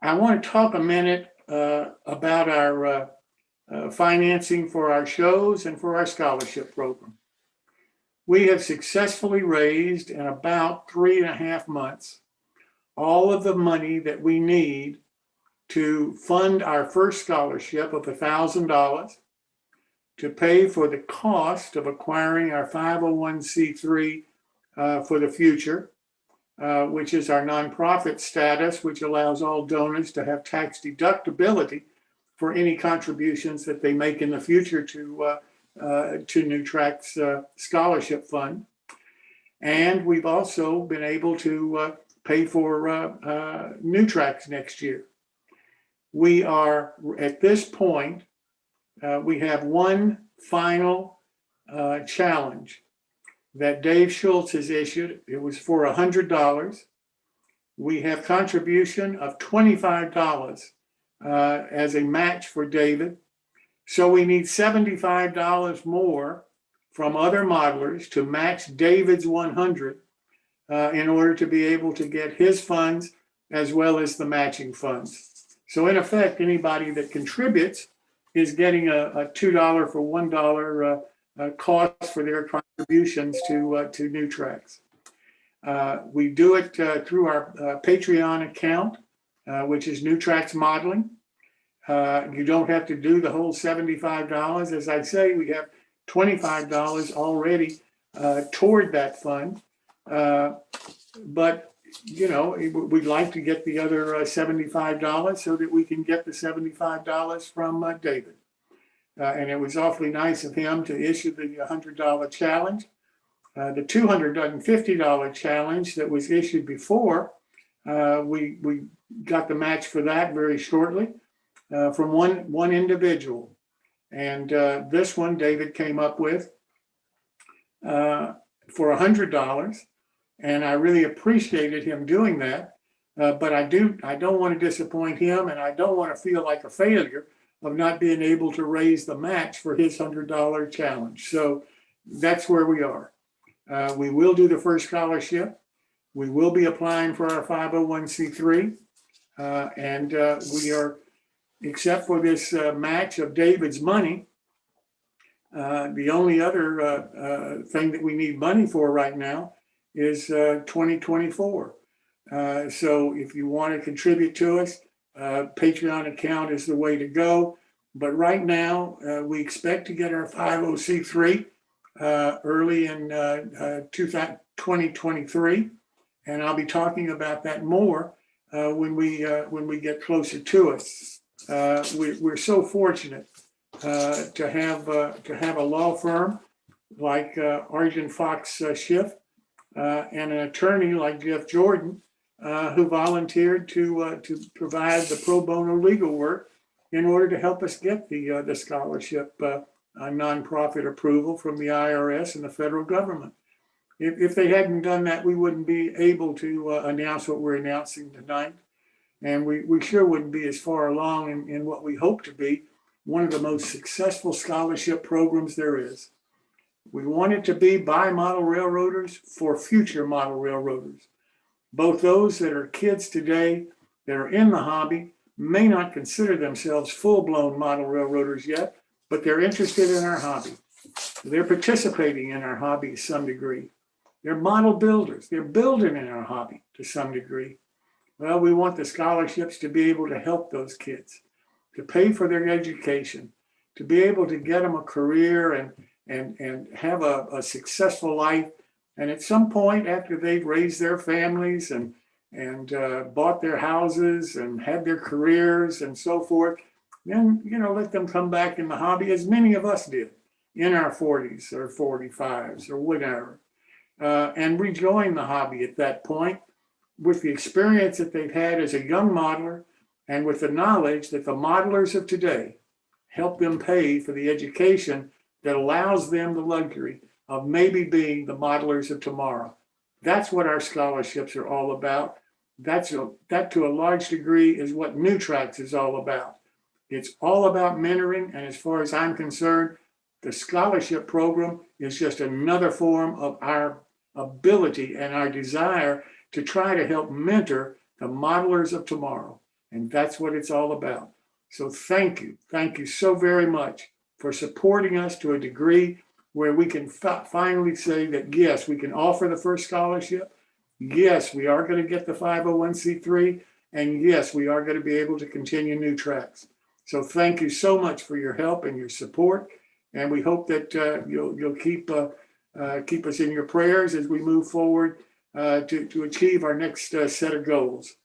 I want to talk a minute about our financing for our shows and for our scholarship program. We have successfully raised in about 3.5 months all of the money that we need to fund our first scholarship of $1,000, to pay for the cost of acquiring our 501c3 for the future, which is our nonprofit status, which allows all donors to have tax deductibility for any contributions that they make in the future to New Tracks Scholarship Fund. And we've also been able to pay for New Tracks next year. We are, at this point, we have one final challenge that Dave Schultz has issued. It was for $100. We have contribution of $25 as a match for David. So we need $75 more from other modelers to match David's 100 in order to be able to get his funds as well as the matching funds. So in effect, anybody that contributes is getting a $2 for $1 cost for their contributions to New Tracks. We do it through our Patreon account, which is New Tracks Modeling. You don't have to do the whole $75. As I say, we have $25 already toward that fund. But you know, we'd like to get the other $75 so that we can get the $75 from David. And it was awfully nice of him to issue the $100 challenge. The $250 challenge that was issued before, we got the match for that very shortly from one individual. And this one David came up with for $100. And I really appreciated him doing that. But I don't want to disappoint him, and I don't want to feel like a failure of not being able to raise the match for his $100 challenge. So that's where we are. We will do the first scholarship. We will be applying for our 501c3. And we are, except for this match of David's money, the only other thing that we need money for right now is 2024. So if you want to contribute to us, Patreon account is the way to go. But right now, we expect to get our 501c3 early in 2023, and I'll be talking about that more when we get closer to it. We're so fortunate to have a law firm like Arjun Fox Schiff and an attorney like Jeff Jordan, who volunteered to provide the pro bono legal work in order to help us get the scholarship nonprofit approval from the IRS and the federal government. If they hadn't done that, we wouldn't be able to announce what we're announcing tonight. And we sure wouldn't be as far along in what we hope to be one of the most successful scholarship programs there is. We want it to be by model railroaders for future model railroaders. Both those that are kids today that are in the hobby may not consider themselves full-blown model railroaders yet, but they're interested in our hobby. They're participating in our hobby to some degree. They're model builders. They're building in our hobby to some degree. Well, we want the scholarships to be able to help those kids, to pay for their education, to be able to get them a career and have a successful life. And at some point after they've raised their families and bought their houses and had their careers and so forth, then, let them come back in the hobby, as many of us did in our 40s or 45s or whatever, and rejoin the hobby at that point with the experience that they've had as a young modeler and with the knowledge that the modelers of today help them pay for the education that allows them the luxury of maybe being the modelers of tomorrow. That's what our scholarships are all about. That to a large degree is what New Tracks is all about. It's all about mentoring, and as far as I'm concerned, the scholarship program is just another form of our ability and our desire to try to help mentor the modelers of tomorrow. And that's what it's all about. So thank you. Thank you so very much for supporting us to a degree where we can finally say that, yes, we can offer the first scholarship. Yes, we are going to get the 501c3. And yes, we are going to be able to continue new tracks. So thank you so much for your help and your support. And we hope that you'll keep us in your prayers as we move forward to achieve our next set of goals.